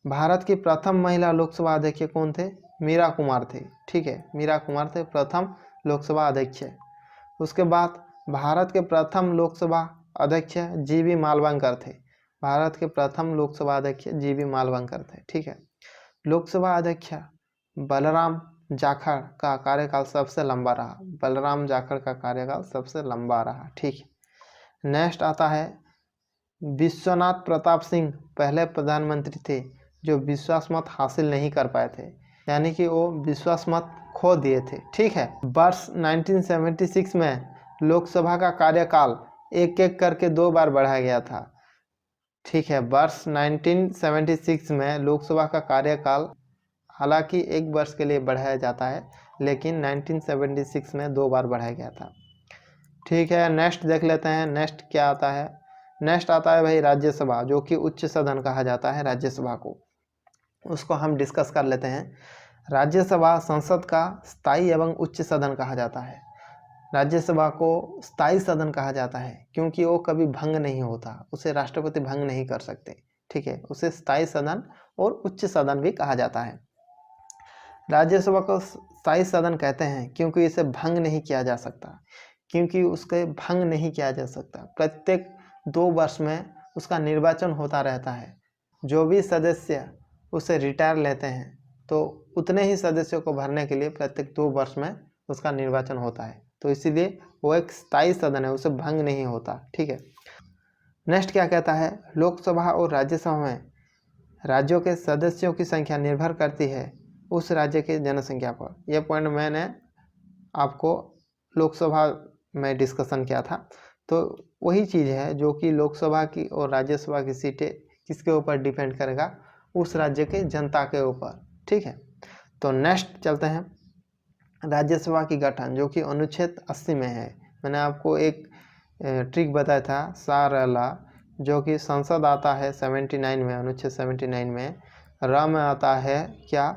भारत की प्रथम महिला लोकसभा अध्यक्ष कौन थे, मीरा कुमार थे, ठीक है, मीरा कुमार थे प्रथम लोकसभा अध्यक्ष। उसके बाद भारत के प्रथम लोकसभा अध्यक्ष जी.बी. मालवंकर थे, भारत के प्रथम लोकसभा अध्यक्ष जी.बी. मालवंकर थे, ठीक है। लोकसभा अध्यक्ष बलराम जाखड़ का कार्यकाल सबसे लंबा रहा, बलराम जाखड़ का कार्यकाल सबसे लंबा रहा, ठीक है। नेक्स्ट आता है, विश्वनाथ प्रताप सिंह पहले प्रधानमंत्री थे जो विश्वास मत हासिल नहीं कर पाए थे, यानी कि वो विश्वास मत खो दिए थे, ठीक है। वर्ष 1976 में लोकसभा का कार्यकाल एक एक करके 2 बार बढ़ाया गया था, ठीक है। वर्ष 1976 में लोकसभा का कार्यकाल हालांकि 1 वर्ष के लिए बढ़ाया जाता है, लेकिन 1976 में 2 बार बढ़ाया गया था, ठीक है। नेक्स्ट देख लेते हैं, नेक्स्ट क्या आता है। नेक्स्ट आता है भाई राज्यसभा, जो कि उच्च सदन कहा जाता है राज्यसभा को, उसको हम डिस्कस कर लेते हैं। राज्यसभा संसद का स्थायी एवं उच्च सदन कहा जाता है। राज्यसभा को स्थायी सदन कहा जाता है क्योंकि वो कभी भंग नहीं होता, उसे राष्ट्रपति भंग नहीं कर सकते, ठीक है। उसे स्थायी सदन और उच्च सदन भी कहा जाता है। राज्यसभा को स्थायी सदन कहते हैं क्योंकि इसे भंग नहीं किया जा सकता, क्योंकि उसके भंग नहीं किया जा सकता। प्रत्येक 2 वर्ष में उसका निर्वाचन होता रहता है, जो भी सदस्य उसे रिटायर लेते हैं तो उतने ही सदस्यों को भरने के लिए प्रत्येक 2 वर्ष में उसका निर्वाचन होता है, तो इसीलिए वो एक स्थायी सदन है, उसे भंग नहीं होता, ठीक है। नेक्स्ट क्या कहता है, लोकसभा और राज्यसभा में राज्यों के सदस्यों की संख्या निर्भर करती है उस राज्य की जनसंख्या पर। यह पॉइंट मैंने आपको लोकसभा में डिस्कशन किया था, तो वही चीज़ है जो कि लोकसभा की और राज्यसभा की सीटें किसके ऊपर डिपेंड करेगा, उस राज्य के जनता के ऊपर, ठीक है। तो नेक्स्ट चलते हैं, राज्यसभा की गठन जो कि अनुच्छेद 80 में है। मैंने आपको एक ट्रिक बताया था सारला, जो कि संसद आता है 79 में, अनुच्छेद 79 में, र में आता है क्या,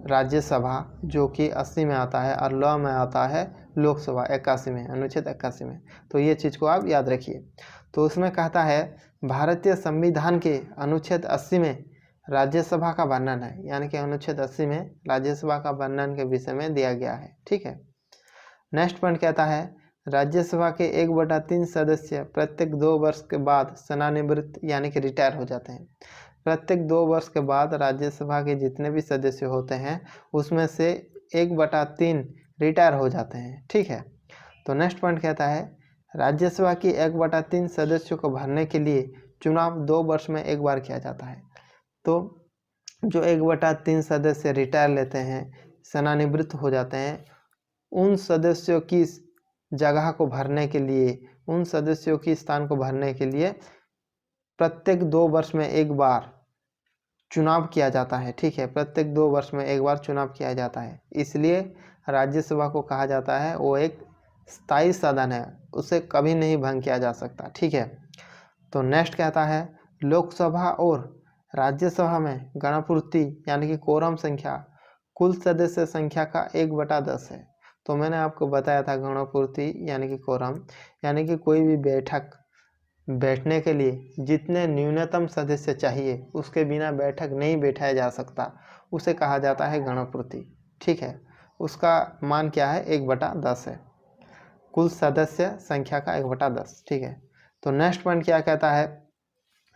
राज्यसभा जो कि 80 में आता है, और ल में आता है लोकसभा 81 में, अनुच्छेद 81 में। तो ये चीज़ को आप याद रखिए। तो उसमें कहता है भारतीय संविधान के अनुच्छेद 80 में राज्यसभा का वर्णन है, यानी कि अनुच्छेद 80 में राज्यसभा का वर्णन के विषय में दिया गया है, ठीक है। नेक्स्ट पॉइंट कहता है राज्यसभा के 1/3 सदस्य प्रत्येक 2 वर्ष के बाद सेवानिवृत्त यानी कि रिटायर हो जाते हैं। प्रत्येक 2 वर्ष के बाद राज्यसभा के जितने भी सदस्य होते हैं उसमें से 1/3 रिटायर हो जाते हैं। ठीक है, तो नेक्स्ट पॉइंट कहता है राज्यसभा की 1/3 सदस्यों को भरने के लिए चुनाव 2 वर्ष में एक बार किया जाता है। तो जो 1/3 सदस्य रिटायर लेते हैं, सेवानिवृत्त हो जाते हैं, उन सदस्यों की जगह को भरने के लिए, उन सदस्यों की स्थान को भरने के लिए प्रत्येक 2 वर्ष में एक बार चुनाव किया जाता है। ठीक है, प्रत्येक 2 वर्ष में एक बार चुनाव किया जाता है, इसलिए राज्यसभा को कहा जाता है वो एक स्थायी सदन है, उसे कभी नहीं भंग किया जा सकता। ठीक है, तो नेक्स्ट कहता है लोकसभा और राज्यसभा में गणपूर्ति यानी कि कोरम संख्या कुल सदस्य संख्या का 1/10 है। तो मैंने आपको बताया था गणपूर्ति यानी कि कोरम यानी कि कोई भी बैठक बैठने के लिए जितने न्यूनतम सदस्य चाहिए उसके बिना बैठक नहीं बैठाया जा सकता, उसे कहा जाता है गणपूर्ति। ठीक है, उसका मान क्या है 1/10 है, कुल सदस्य संख्या का 1/10। ठीक है, तो नेक्स्ट पॉइंट क्या कहता है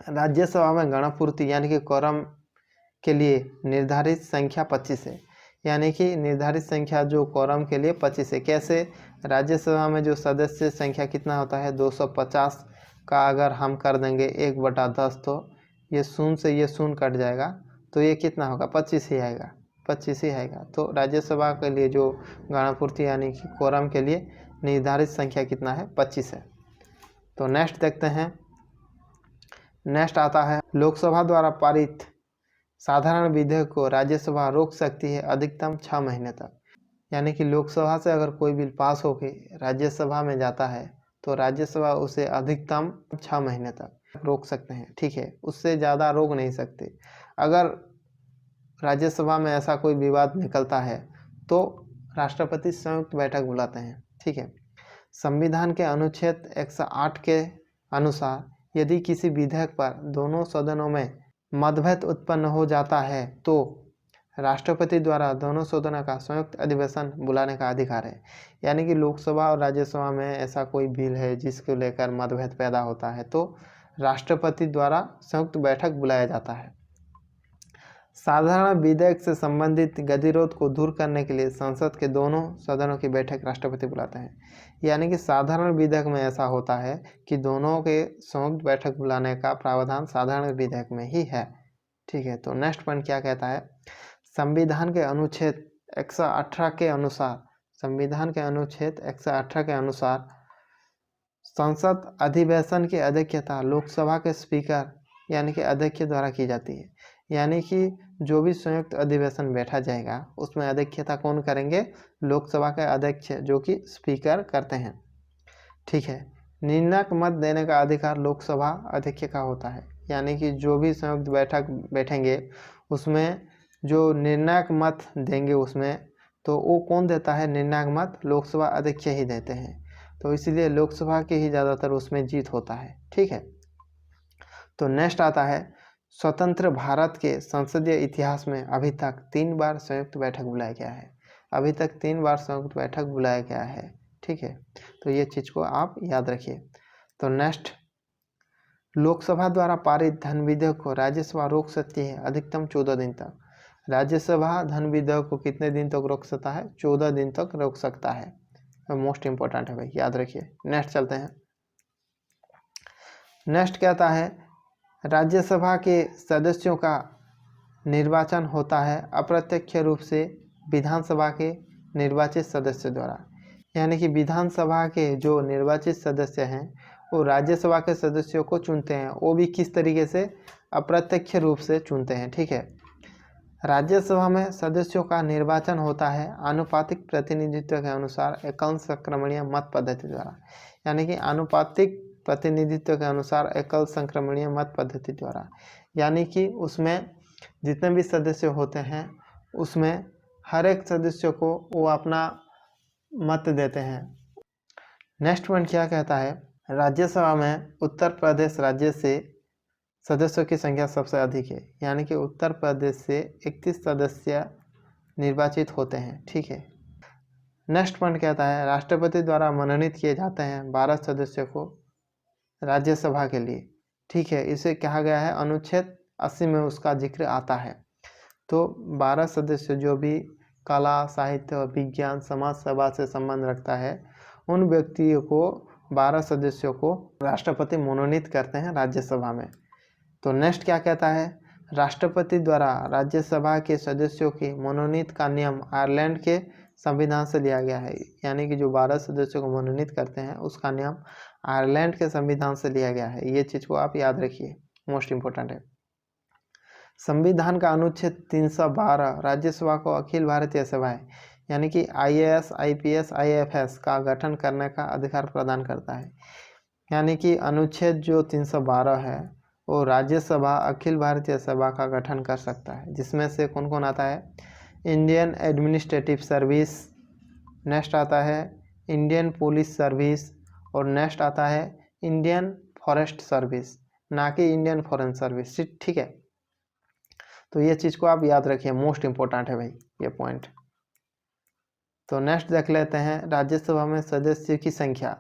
राज्यसभा में गणपूर्ति यानी कि कोरम के लिए निर्धारित संख्या 25 है, यानी कि निर्धारित संख्या जो कोरम के लिए 25 है। कैसे? राज्यसभा में जो सदस्य संख्या कितना होता है 250 का अगर हम कर देंगे 1/10 तो ये शून्य से ये शून्य कट जाएगा, तो ये कितना होगा 25 ही आएगा, 25 ही आएगा। तो राज्यसभा के लिए जो गणपूर्ति यानी कि कोरम के लिए निर्धारित संख्या कितना है 25 है। तो नेक्स्ट देखते हैं, नेक्स्ट आता है लोकसभा द्वारा पारित साधारण विधेयक को राज्यसभा रोक सकती है अधिकतम 6 महीने तक। यानी कि लोकसभा से अगर कोई बिल पास होकर राज्यसभा में जाता है तो राज्यसभा उसे अधिकतम 6 महीने तक रोक सकते हैं। ठीक है, उससे ज़्यादा रोक नहीं सकते। अगर राज्यसभा में ऐसा कोई विवाद निकलता है तो राष्ट्रपति संयुक्त बैठक बुलाते हैं। ठीक है, संविधान के अनुच्छेद 108 के अनुसार यदि किसी विधेयक पर दोनों सदनों में मतभेद उत्पन्न हो जाता है तो राष्ट्रपति द्वारा दोनों सदनों का संयुक्त अधिवेशन बुलाने का अधिकार है। यानी कि लोकसभा और राज्यसभा में ऐसा कोई बिल है जिसको लेकर मतभेद पैदा होता है तो राष्ट्रपति द्वारा संयुक्त बैठक बुलाया जाता है। साधारण विधेयक से संबंधित गतिरोध को दूर करने के लिए संसद के दोनों सदनों की बैठक राष्ट्रपति बुलाते हैं। यानी कि साधारण विधेयक में ऐसा होता है कि दोनों के संयुक्त बैठक बुलाने का प्रावधान साधारण विधेयक में ही है। ठीक है, तो नेक्स्ट पॉइंट क्या कहता है संविधान के अनुच्छेद 118 के अनुसार, संविधान के अनुच्छेद 118 के अनुसार संसद अधिवेशन की अध्यक्षता लोकसभा के स्पीकर यानी कि अध्यक्ष द्वारा की जाती है। यानी कि जो भी संयुक्त अधिवेशन बैठा जाएगा उसमें अध्यक्षता कौन करेंगे? लोकसभा के अध्यक्ष जो कि स्पीकर करते हैं। ठीक है, निर्णायक मत देने का अधिकार लोकसभा अध्यक्ष का होता है। यानी कि जो भी संयुक्त बैठक बैठेंगे उसमें जो निर्णायक मत देंगे उसमें, तो वो कौन देता है? निर्णायक मत लोकसभा अध्यक्ष ही देते हैं। तो इसलिए लोकसभा के ही ज़्यादातर उसमें जीत होता है। ठीक है, तो नेक्स्ट आता है स्वतंत्र भारत के संसदीय इतिहास में अभी तक 3 बार संयुक्त बैठक बुलाया गया है। अभी तक 3 बार संयुक्त बैठक बुलाया गया है। ठीक है, तो ये चीज़ को आप याद रखिए। तो नेक्स्ट लोकसभा द्वारा पारित धन विधेयक को राज्यसभा रोक सकती है अधिकतम 14 दिन तक। राज्यसभा धन विधेयक को कितने दिन तक रोक सकता है? 14 दिन तक रोक सकता है। मोस्ट इंपॉर्टेंट है भाई, याद रखिए। नेक्स्ट चलते हैं। नेक्स्ट कहता है राज्यसभा के सदस्यों का निर्वाचन होता है अप्रत्यक्ष रूप से विधानसभा के निर्वाचित सदस्य द्वारा। यानी कि विधानसभा के जो निर्वाचित सदस्य हैं वो राज्यसभा के सदस्यों को चुनते हैं, वो भी किस तरीके से? अप्रत्यक्ष रूप से चुनते हैं। ठीक है, राज्यसभा में सदस्यों का निर्वाचन होता है आनुपातिक प्रतिनिधित्व के अनुसार एकल संक्रमणीय मत पद्धति द्वारा। यानी कि आनुपातिक प्रतिनिधित्व के अनुसार एकल संक्रमणीय मत पद्धति द्वारा। यानी कि उसमें जितने भी सदस्य होते हैं उसमें हर एक सदस्य को वो अपना मत देते हैं। नेक्स्ट पॉइंट क्या कहता है राज्यसभा में उत्तर प्रदेश राज्य से सदस्यों की संख्या सबसे अधिक है। यानी कि उत्तर प्रदेश से 31 सदस्य निर्वाचित होते हैं। ठीक है, नेक्स्ट पॉइंट कहता है राष्ट्रपति द्वारा मनोनीत किए जाते हैं 12 सदस्यों को राज्यसभा के लिए। ठीक है, इसे कहा गया है अनुच्छेद 80 में उसका जिक्र आता है। तो 12 सदस्य जो भी कला, साहित्य, विज्ञान, समाज सेवा से संबंध रखता है उन व्यक्तियों को 12 सदस्यों को राष्ट्रपति मनोनीत करते हैं राज्यसभा में। तो नेक्स्ट क्या कहता है, राष्ट्रपति द्वारा राज्यसभा के सदस्यों के मनोनीत का नियम आयरलैंड के संविधान से लिया गया है। यानी कि जो 12 सदस्यों को मनोनीत करते हैं उसका नियम आयरलैंड के संविधान से लिया गया है। ये चीज़ को आप याद रखिए, मोस्ट इम्पोर्टेंट है। संविधान का अनुच्छेद 312 राज्यसभा को अखिल भारतीय सभाएं यानी कि IAS, IPS, IFS का गठन करने का अधिकार प्रदान करता है। यानी कि अनुच्छेद जो 312 है वो राज्यसभा अखिल भारतीय सभा का गठन कर सकता है, जिसमें से कौन कौन आता है, इंडियन एडमिनिस्ट्रेटिव सर्विस, नेक्स्ट आता है इंडियन पुलिस सर्विस, और नेक्स्ट आता है इंडियन फॉरेस्ट सर्विस, ना कि इंडियन फॉरेन सर्विस। ठीक है, तो ये चीज़ को आप याद रखिए, मोस्ट इम्पोर्टेंट है भाई ये पॉइंट। तो नेक्स्ट देख लेते हैं राज्यसभा में सदस्य की संख्या,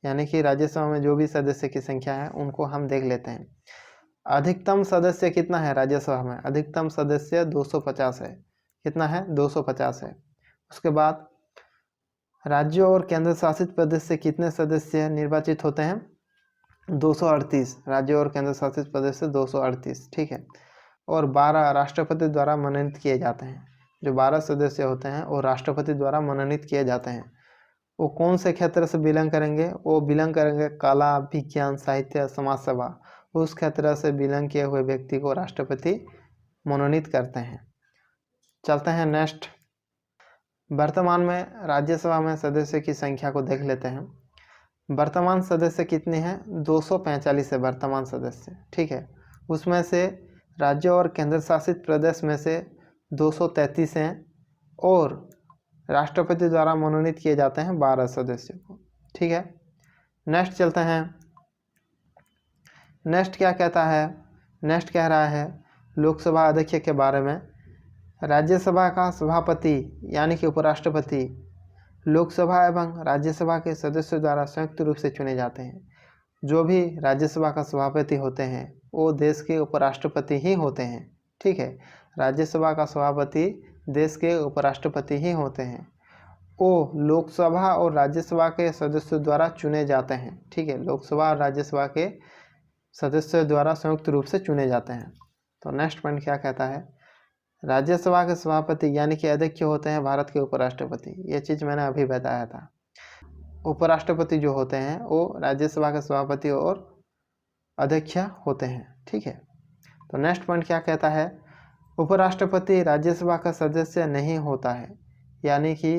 यानी कि राज्यसभा में जो भी सदस्य की संख्या है उनको हम देख लेते हैं। अधिकतम सदस्य कितना है राज्यसभा में, अधिकतम सदस्य 250 है। कितना है, 250 है। उसके बाद राज्यों और केंद्र शासित प्रदेश से कितने सदस्य निर्वाचित होते हैं, 238। राज्यों और केंद्र शासित प्रदेश से 238। ठीक है, और 12 राष्ट्रपति द्वारा मनोनीत किए जाते हैं। जो 12 सदस्य होते हैं वो राष्ट्रपति द्वारा मनोनीत किए जाते हैं। वो कौन से क्षेत्र से बिलोंग करेंगे, वो बिलोंग करेंगे कला, विज्ञान, साहित्य, समाज सेवा, उस क्षेत्र से बिलोंग किए हुए व्यक्ति को राष्ट्रपति मनोनीत करते हैं। चलते हैं नेक्स्ट, वर्तमान में राज्यसभा में सदस्य की संख्या को देख लेते हैं। वर्तमान सदस्य कितने हैं, 245 है वर्तमान सदस्य। ठीक है, उसमें से राज्यों और केंद्र शासित प्रदेश में से 233 हैं और राष्ट्रपति द्वारा मनोनीत किए जाते हैं 12 सदस्यों को। ठीक है, नेक्स्ट चलते हैं। नेक्स्ट क्या कहता है, नेक्स्ट कह रहा है लोकसभा अध्यक्ष के बारे में। राज्यसभा का सभापति यानी कि उपराष्ट्रपति लोकसभा एवं राज्यसभा के सदस्यों द्वारा संयुक्त रूप से चुने जाते हैं। जो भी राज्यसभा का सभापति होते हैं वो देश के उपराष्ट्रपति ही होते हैं। ठीक है, राज्यसभा का सभापति देश के उपराष्ट्रपति ही होते हैं। वो लोकसभा और राज्यसभा के सदस्यों द्वारा चुने जाते हैं। ठीक है, लोकसभा और राज्यसभा के सदस्यों द्वारा संयुक्त रूप से चुने जाते हैं। तो नेक्स्ट पॉइंट क्या कहता है, राज्यसभा के सभापति यानी कि अध्यक्ष होते हैं भारत के उपराष्ट्रपति। ये चीज़ मैंने अभी बताया था। उपराष्ट्रपति जो होते हैं वो राज्यसभा के सभापति और अध्यक्ष होते हैं। ठीक है, तो नेक्स्ट पॉइंट क्या कहता है, उपराष्ट्रपति राज्यसभा का सदस्य नहीं होता है। यानी कि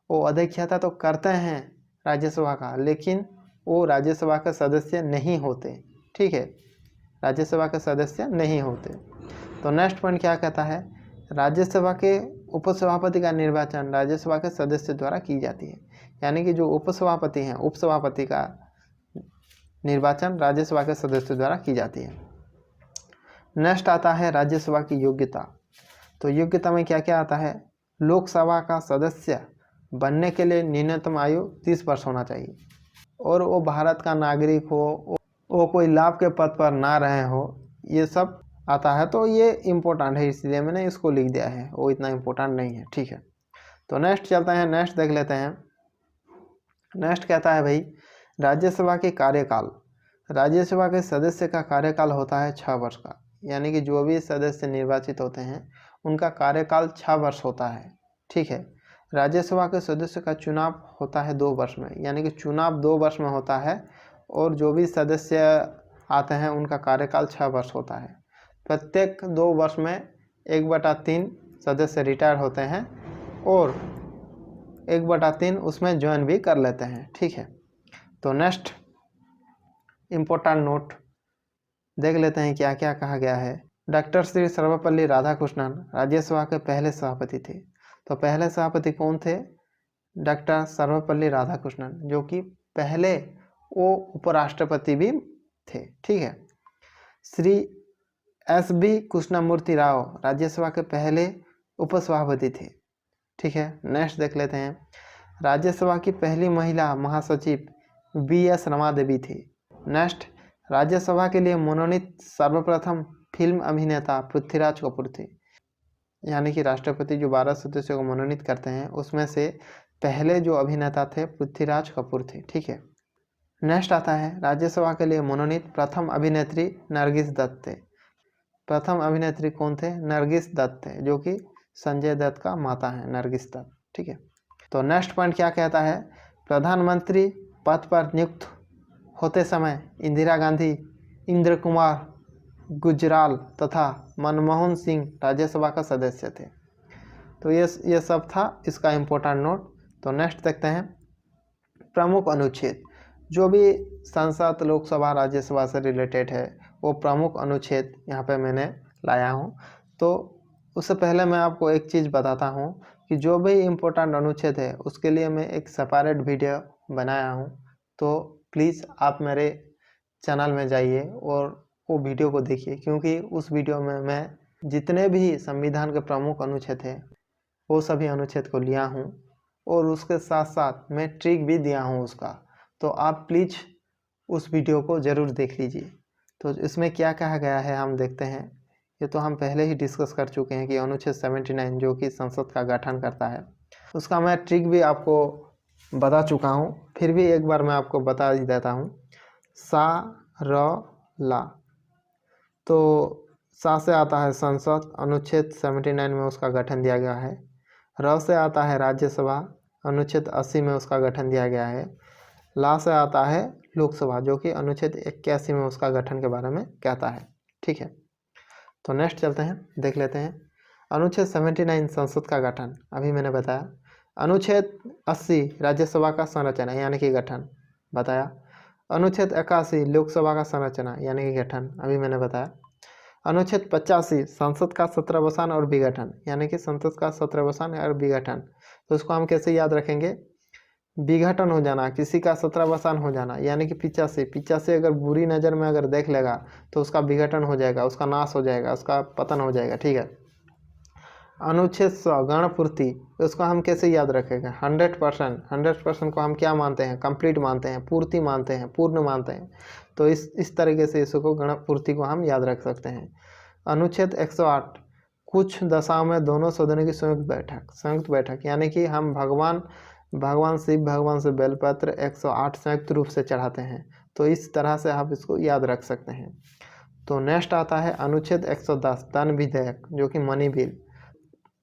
वो अध्यक्षता तो करते हैं राज्यसभा का, लेकिन वो राज्यसभा का सदस्य नहीं होते। ठीक है, राज्यसभा के सदस्य नहीं होते। तो नेक्स्ट पॉइंट क्या कहता है, राज्यसभा के उपसभापति का निर्वाचन राज्यसभा के सदस्य द्वारा की जाती है। यानी कि जो उपसभापति हैं, उपसभापति का निर्वाचन राज्यसभा के सदस्यों द्वारा की जाती है। नेक्स्ट आता है राज्यसभा की योग्यता। तो योग्यता में क्या क्या आता है, लोकसभा का सदस्य बनने के लिए न्यूनतम आयु 30 वर्ष होना चाहिए और वो भारत का नागरिक हो, वो कोई लाभ के पद पर ना रहे हो, ये सब आता है। तो ये इम्पोर्टेंट है, इसलिए मैंने इसको लिख दिया है, वो इतना इम्पोर्टेंट नहीं है। ठीक है, तो नेक्स्ट चलते हैं, नेक्स्ट देख लेते हैं। नेक्स्ट कहता है भाई राज्यसभा के कार्यकाल। राज्यसभा के सदस्य का कार्यकाल होता है 6 वर्ष का। यानी कि जो भी सदस्य निर्वाचित होते हैं उनका कार्यकाल 6 वर्ष होता है। ठीक है, राज्यसभा के सदस्य का चुनाव होता है 2 वर्ष में। यानी कि चुनाव 2 वर्ष में होता है और जो भी सदस्य आते हैं उनका कार्यकाल 6 वर्ष होता है। प्रत्येक 2 वर्ष में 1/3 सदस्य रिटायर होते हैं और 1/3 उसमें ज्वाइन भी कर लेते हैं। ठीक है, तो नेक्स्ट इम्पोर्टेंट नोट देख लेते हैं क्या क्या कहा गया है। डॉक्टर श्री सर्वपल्ली राधाकृष्णन राज्यसभा के पहले सभापति थे। तो पहले सभापति कौन थे, डॉक्टर सर्वपल्ली राधाकृष्णन, जो कि पहले वो उपराष्ट्रपति भी थे। ठीक है, श्री SB कृष्णमूर्ति राव राज्यसभा के पहले उपसभापति थे। ठीक है, नेक्स्ट देख लेते हैं राज्यसभा की पहली महिला महासचिव BS रमा देवी थी। नेक्स्ट, राज्यसभा के लिए मनोनीत सर्वप्रथम फिल्म अभिनेता पृथ्वीराज कपूर थे। यानी कि राष्ट्रपति जो 12 सदस्यों को मनोनीत करते हैं उसमें से पहले जो अभिनेता थे पृथ्वीराज कपूर थे। ठीक है। नेक्स्ट आता है राज्यसभा के लिए मनोनीत प्रथम अभिनेत्री नरगिस दत्त थे। प्रथम अभिनेत्री कौन थे? नरगिस दत्त थे, जो कि संजय दत्त का माता है, नरगिस दत्त। ठीक है। तो नेक्स्ट पॉइंट क्या कहता है? प्रधानमंत्री पद पर नियुक्त होते समय इंदिरा गांधी, इंद्र कुमार गुजराल तथा मनमोहन सिंह राज्यसभा का सदस्य थे। तो ये सब था इसका इम्पोर्टेंट नोट। तो नेक्स्ट देखते हैं प्रमुख अनुच्छेद। जो भी संसद, लोकसभा, राज्यसभा से रिलेटेड है वो प्रमुख अनुच्छेद यहाँ पे मैंने लाया हूँ। तो उससे पहले मैं आपको एक चीज़ बताता हूँ कि जो भी इम्पोर्टेंट अनुच्छेद है उसके लिए मैं एक सेपरेट वीडियो बनाया हूँ। तो प्लीज़ आप मेरे चैनल में जाइए और वो वीडियो को देखिए, क्योंकि उस वीडियो में मैं जितने भी संविधान के प्रमुख अनुच्छेद हैं वो सभी अनुच्छेद को लिया हूँ और उसके साथ साथ मैं ट्रिक भी दिया हूँ उसका। तो आप प्लीज़ उस वीडियो को ज़रूर देख लीजिए। तो इसमें क्या कहा गया है हम देखते हैं। ये तो हम पहले ही डिस्कस कर चुके हैं कि अनुच्छेद 79 जो कि संसद का गठन करता है उसका मैं ट्रिक भी आपको बता चुका हूँ। फिर भी एक बार मैं आपको बता ही देता हूँ। सा र ला, तो सा से आता है संसद, अनुच्छेद 79 में उसका गठन दिया गया है। र से आता है राज्यसभा, अनुच्छेद 80 में उसका गठन दिया गया है। ला से आता है लोकसभा, जो कि अनुच्छेद 81 में उसका गठन के बारे में कहता है। ठीक है। तो नेक्स्ट चलते हैं, देख लेते हैं अनुच्छेद 79 संसद का गठन। अभी मैंने बताया। अनुच्छेद 80 राज्यसभा का संरचना यानी कि गठन बताया। अनुच्छेद 81 लोकसभा का संरचना यानी कि गठन अभी मैंने बताया। अनुच्छेद 85 संसद का सत्रावसान और विघटन यानी कि संसद का सत्रावसान और विघटन। तो उसको हम कैसे याद रखेंगे? विघटन हो जाना, किसी का सत्रावसान हो जाना, यानी कि 85 अगर बुरी नज़र में अगर देख लेगा तो उसका विघटन हो जाएगा, उसका नाश हो जाएगा, उसका पतन हो जाएगा। ठीक है। अनुच्छेद 100 गणपूर्ति, उसको हम कैसे याद रखेंगे? 100% को हम क्या मानते हैं? कंप्लीट मानते हैं, पूर्ति मानते हैं, पूर्ण मानते हैं। तो इस तरीके से इसको गणपूर्ति को हम याद रख सकते हैं। अनुच्छेद 108 कुछ दशाओं में दोनों सदनों की संयुक्त बैठक यानी कि हम भगवान शिव भगवान से बेलपत्र 108 संयुक्त रूप से चढ़ाते हैं। तो इस तरह से आप इसको याद रख सकते हैं। तो नेक्स्ट आता है अनुच्छेद 110 धन विधेयक जो कि मनी बिल।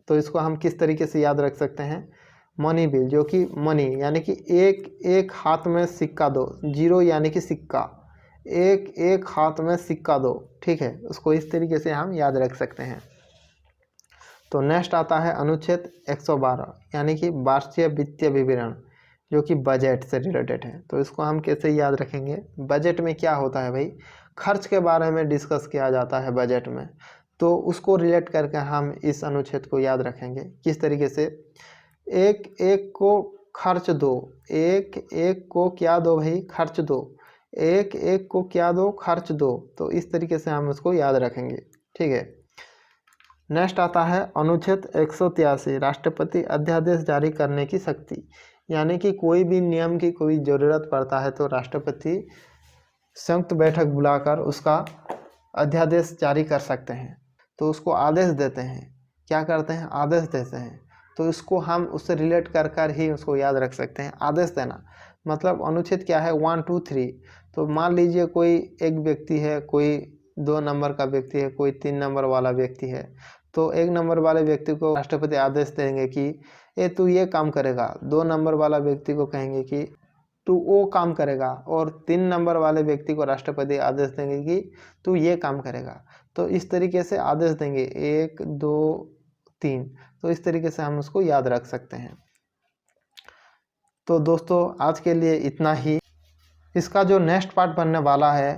तो इसको हम किस तरीके से याद रख सकते हैं? मनी बिल, जो कि मनी यानी कि एक हाथ में सिक्का दो, जीरो यानी कि सिक्का, एक हाथ में सिक्का दो। ठीक है, उसको इस तरीके से हम याद रख सकते हैं। तो नेक्स्ट आता है अनुच्छेद 112 यानी कि वार्षिक वित्तीय विवरण जो कि बजट से रिलेटेड है। तो इसको हम कैसे याद रखेंगे? बजट में क्या होता है भाई? खर्च के बारे में डिस्कस किया जाता है बजट में। तो उसको रिलेट करके हम इस अनुच्छेद को याद रखेंगे। किस तरीके से? एक को खर्च दो, एक को क्या दो भाई? खर्च दो। एक को क्या दो? खर्च दो। तो इस तरीके से हम उसको याद रखेंगे। ठीक है। नेक्स्ट आता है अनुच्छेद 183 राष्ट्रपति अध्यादेश जारी करने की शक्ति, यानी कि कोई भी नियम की कोई ज़रूरत पड़ता है तो राष्ट्रपति संयुक्त बैठक बुलाकर उसका अध्यादेश जारी कर सकते हैं। तो उसको आदेश देते हैं। क्या करते हैं? आदेश देते हैं। तो इसको हम उससे रिलेट कर ही उसको याद रख सकते हैं। आदेश देना मतलब अनुच्छेद क्या है? 1, 2, 3। तो मान लीजिए कोई एक व्यक्ति है, कोई 2 नंबर का व्यक्ति है, कोई 3 नंबर वाला व्यक्ति है। तो 1 नंबर वाले व्यक्ति को राष्ट्रपति आदेश देंगे कि तू ये काम करेगा। 2 नंबर वाला व्यक्ति को कहेंगे कि तू वो काम करेगा, और 3 नंबर वाले व्यक्ति को राष्ट्रपति आदेश देंगे कि तू ये काम करेगा। तो इस तरीके से आदेश देंगे 1, 2, 3। तो इस तरीके से हम उसको याद रख सकते हैं। तो दोस्तों आज के लिए इतना ही। इसका जो नेक्स्ट पार्ट बनने वाला है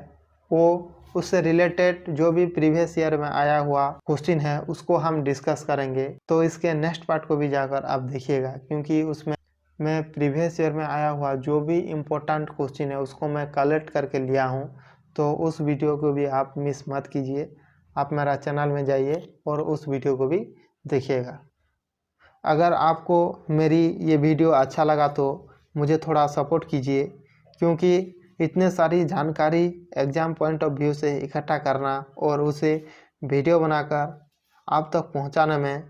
वो उससे रिलेटेड जो भी प्रीवियस ईयर में आया हुआ क्वेश्चन है उसको हम डिस्कस करेंगे। तो इसके नेक्स्ट पार्ट को भी जाकर आप देखिएगा, क्योंकि उसमें मैं प्रीवियस ईयर में आया हुआ जो भी इम्पोर्टेंट क्वेश्चन है उसको मैं कलेक्ट करके लिया हूँ। तो उस वीडियो को भी आप मिस मत कीजिए। आप मेरा चैनल में जाइए और उस वीडियो को भी देखिएगा। अगर आपको मेरी ये वीडियो अच्छा लगा तो मुझे थोड़ा सपोर्ट कीजिए, क्योंकि इतने सारी जानकारी एग्ज़ाम पॉइंट ऑफ व्यू से इकट्ठा करना और उसे वीडियो बनाकर आप तक पहुंचाने में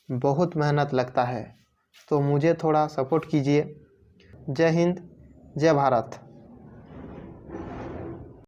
बहुत मेहनत लगता है। तो मुझे थोड़ा सपोर्ट कीजिए। जय हिंद, जय भारत।